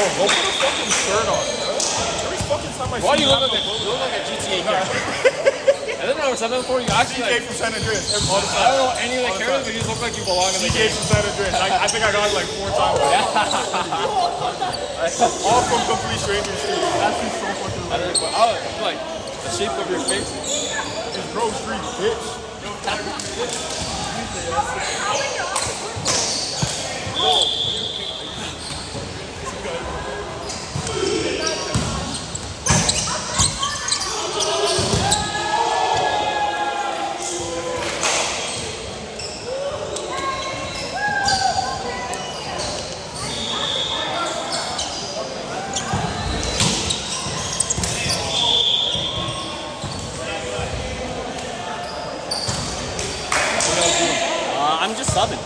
Bro, go put a fucking shirt on, bro. Every fucking time I see Why you you look have like a you look like a GTA character? And then I was 7-4, you actually CJ like, from San Andreas. All the I time. don't know any of the All the characters, time. but you just look like you belong in the CJ game. from San Andreas. I think I got it like 4 times. All from complete strangers too. That's just so fucking I don't know, but I was like the shape of your face. It's Grove Street, bitch. I'm just subbing.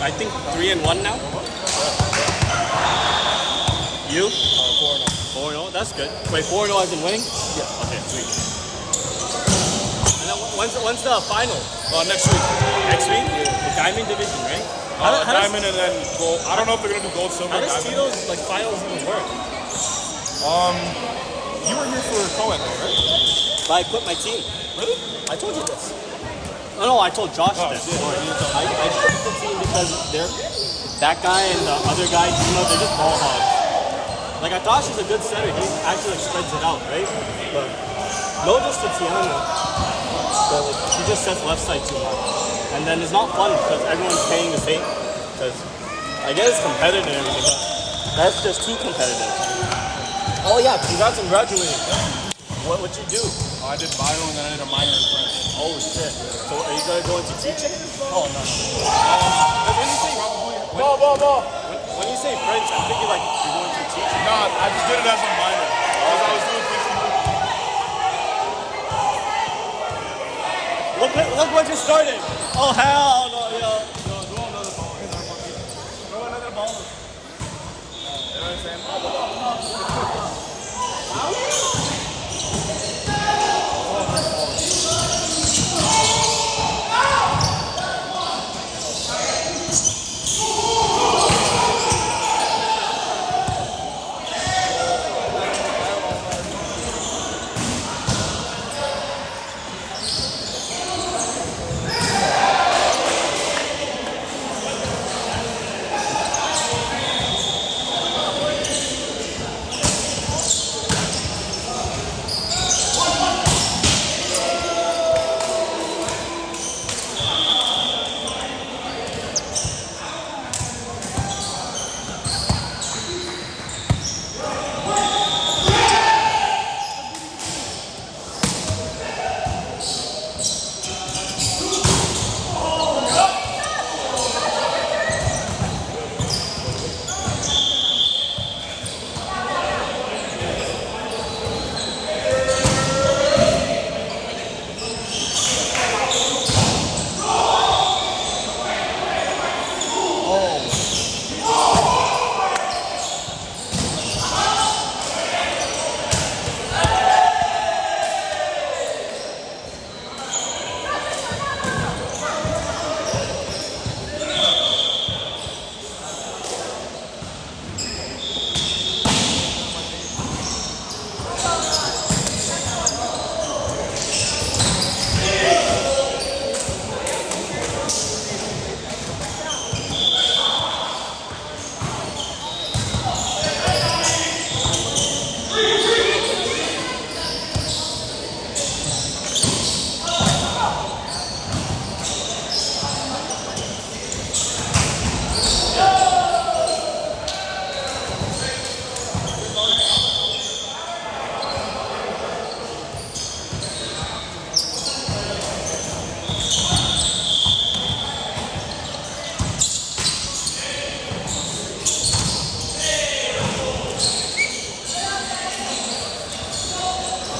I think 3-1 now. You? 4-0. That's good. Wait, 4-0 as in winning? Yeah. Okay, sweet. And then when's the final? Next week. Next week? The Diamond Division, right? Diamond and then gold. I don't know if they're gonna do gold, silver, How does diamond. Tito's like finals even work? You were here for Cohen, though, right? But I quit my team. Really? I told you this. No, I told Josh this. shit. I quit the team because that guy and the other guy, they're just ball hogs. Like, I thought she's a good setter. He actually like, spreads it out, right? But no just to Tiana. But like, he just sets left side too much. And then it's not fun because everyone's paying the same. Because I guess it's competitive and everything, but that's just too competitive. Oh yeah, congrats on graduating. What you do? I did bio and then I did a minor in French. Oh shit. So are you gonna go into teaching? Oh, no. When you say when you say French, I'm thinking like you're going to teaching. Nah, I just did it as a minor. Because I was doing 50. Look what you started. Oh hell no, yo. Throw another ball. Throw another ball. You know what I'm saying?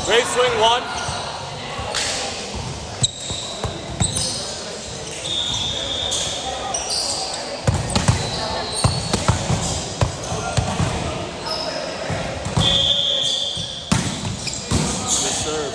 Great swing one. Good serve.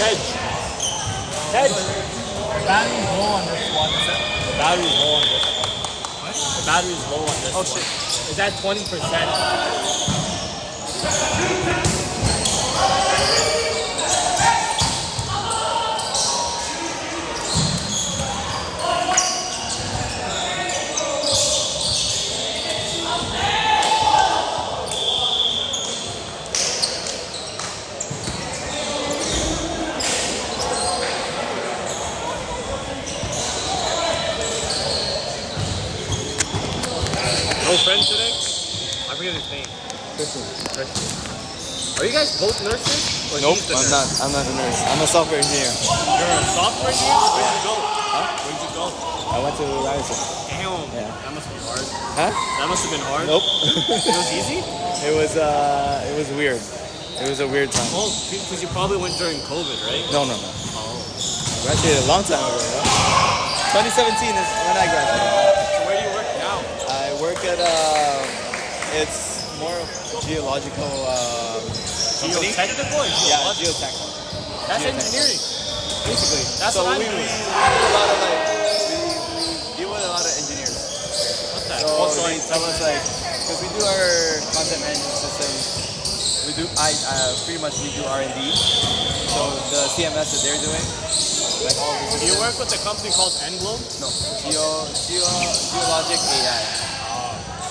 Tej. Tej. Battery's low on this one. The battery's low on this one. What? The battery's low on this one. shit. It's at 20%. No friend today? I forget his name. Christian. Are you guys both nurses? Or Nope, he's the I'm nurse? not. I'm not a nurse. I'm a software engineer. You're a software engineer? Where'd you go? Huh? Where'd you go? I went to Ryerson. Damn. Yeah. That must be hard. Huh? That must have been hard. Nope. It was easy? It was weird. It was a weird time. Oh, because you probably went during COVID, right? No. Oh. Graduated a long time ago. Yeah? 2017 is when I graduated. So where do you work now? I work at it's more of geological company. Geotechnical or Yeah, geological? geotechnical. That's geotech. engineering. Basically. That's so what I'm we doing. do a lot of we deal with a lot of engineers. What the? So Also, they tell us because we do our content management system, we do pretty much we do R&D. So the CMS that they're doing, like all the do you systems. work with a company called Englobe? No, Geologic AI.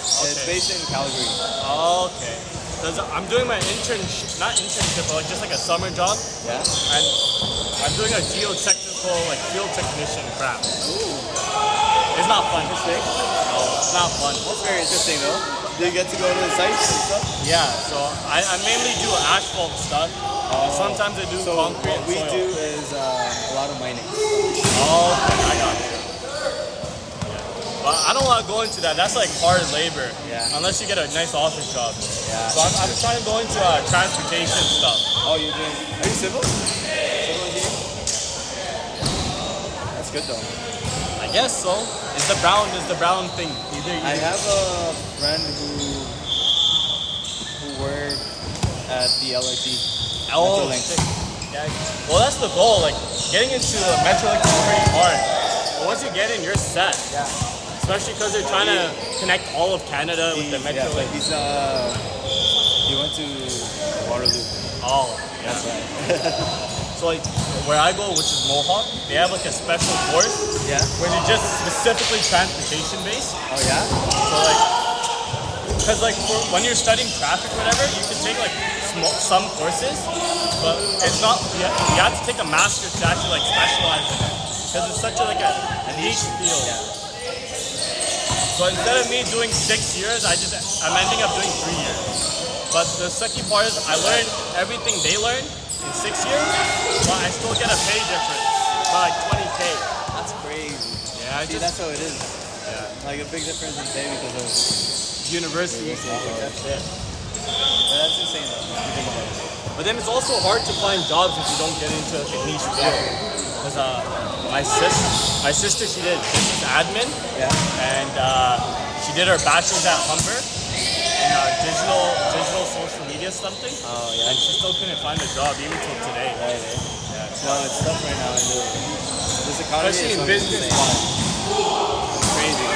It's Okay. based in Calgary. Oh, okay. Because I'm doing my not internship, but like just like a summer job, Yeah. and I'm doing a geotechnical, like field technician crap. It's not fun. Interesting. No, it's not fun. That's very interesting though. Do you get to go to the sites and stuff? Yeah, so I mainly do asphalt stuff. Sometimes I do So concrete what and we soil. do is a lot of mining. Oh, okay, I got you. But I don't want to go into that. That's like hard labor. Yeah. Unless you get a nice office job. Yeah. So I'm trying to go into transportation stuff. Oh, you're doing? Are you civil? Civil engineer? That's good though. I guess so. It's the brown thing. Either you I have a friend who worked at the LRT. Oh, Metrolinx. shit. Yeah. Well, that's the goal. Like getting into the Metrolink is pretty hard. But once you get in, you're set. Yeah. Especially because they're trying to connect all of Canada with the Yeah, but Metrolink. he went to Waterloo. Oh, That's yeah. right. So like where I go, which is Mohawk, they have like a special course Yeah. where they're just specifically transportation based. Oh yeah. So like, because like when you're studying traffic or whatever, you can take like some courses, but it's not. You have to take a master's to actually like specialize in it because it's such a niche field. Yeah. So instead of me doing 6 years, I'm ending up doing 3 years. But the sucky part is I learned everything they learned in 6 years, but I still get a pay difference by like 20K. That's crazy. Yeah, See, that's how it is. yeah. Like a big difference in pay because of. University. That's it. But that's insane though. If you think about it. But then it's also hard to find jobs if you don't get into a niche field. Because my sister, she did business admin, Yeah. and she did her bachelor's at Humber in digital social media something. Oh yeah. And she still couldn't find a job even till today. Right. Yeah. No, it's tough right now. This economy Especially is in so business. insane. It's crazy.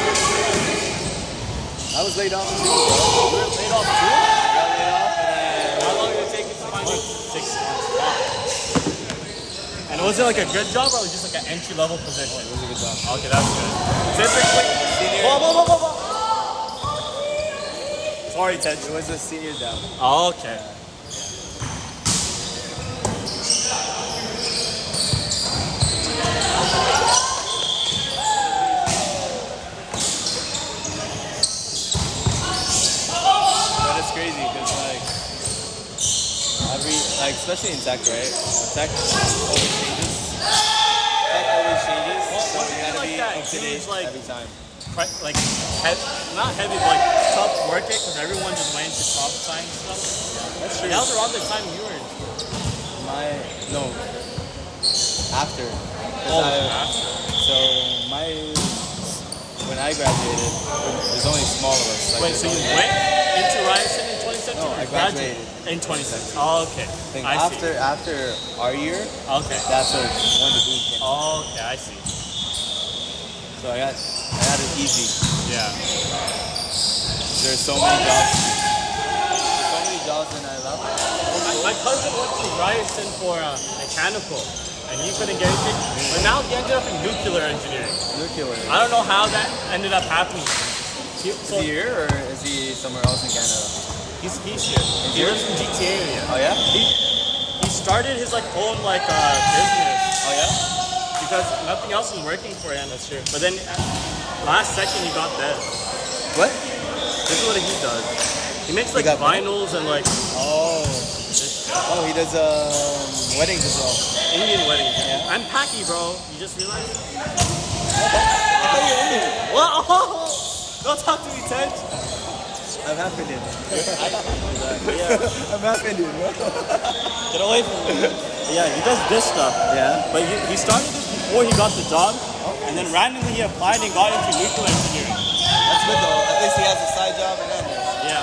I was laid off too, bro. You were laid off too? I got laid off and How long did it take you to find it? 6 months. And was it like a good job or was it just like an entry level position? it was a good job. Okay, that's good. Typically, Senior. whoa. Sorry, Ted. It was a senior job. Oh, okay. But it's crazy because especially in tech, right? Tech always changes. Tech always changes. So Wasn't you it gotta like be that up to date huge, like, every time. Like, not heavy, but like tough work it because everyone just went into top science stuff. That's true. That was around the time you were in. After. 'Cause when I graduated, there's only small of us. Like, Wait, there's so you only- went into Ryerson in 2017? said No, you I graduated graduated in 2016. Oh, okay. I think I see. after our year, Okay. that's when the boom came. Oh, okay, I see. So I got it easy. Yeah. There's so many jobs. There's so many jobs and I love it. My cousin went to Ryerson for mechanical, and he couldn't get anything. But now he ended up in nuclear engineering. Nuclear. I don't know how that ended up happening. Is he here or is he somewhere else in Canada? He's here. He here? lives in GTA area. Oh yeah? He started his own business Oh yeah? because nothing else was working for him. That's true. But then last second he got dead. What? This is what he does. He makes He got vinyls and Oh. this Oh, he does weddings as well. Indian weddings. Yeah. I'm Paki, bro. You just realized? I thought you were Indian. What? Oh, don't talk to me, Tej. I'm half Indian. Yeah. I'm half Indian. Get away from me. Yeah, he does this stuff. Yeah. But he started this before he got the job, and then randomly he applied and got into nuclear engineering. That's good though. At least he has a side job and then Yeah.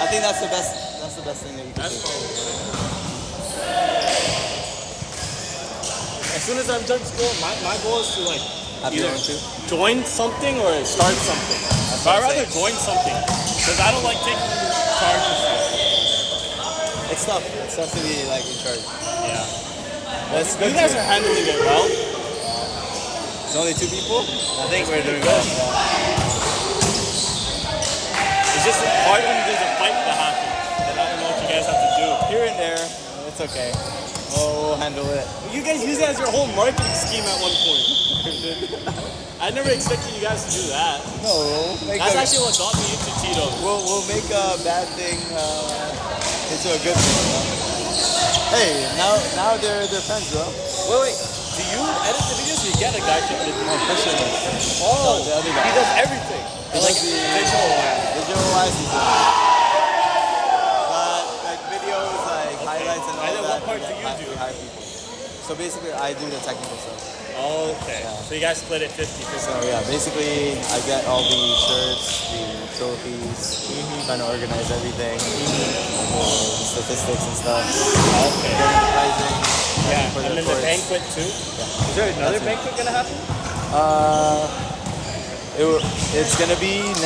I think that's the best. That's the best thing that you can That's do. cool. As soon as I'm done school, my goal is to Have your either own too. join something or start something. That's But I'd what I'm rather join something because I don't like taking charge of stuff. It's tough. It's tough to be in charge. Yeah. That's You good. guys are handling it well. It's only 2 people. I think we're doing good. It's just hard when there's a fight that happens. And I don't know what you guys have to do. Here and there, it's okay. We'll handle it. You guys use it as your whole marketing scheme at one point. I never expected you guys to do that. No, we'll make That's actually what got me into Tito. we'll make a bad thing into a good thing. You know? Hey, now they're friends, though. Wait. Do you edit the videos or you get a guy to edit the No, videos? Christian. Oh, the other guy. he does everything. It's like digital wise. Visual wise, he's good. But videos, highlights and all And then that. what part do you do? We hire people. So basically, I do the technical stuff. Okay. Yeah. So you guys split it 50%. So yeah, basically, I get all the shirts, the trophies, trying to organize everything, the statistics and stuff. Okay. Getting the pricing. Yeah. for And then the course. banquet too. Is there another That's it. banquet gonna happen? It's gonna be next.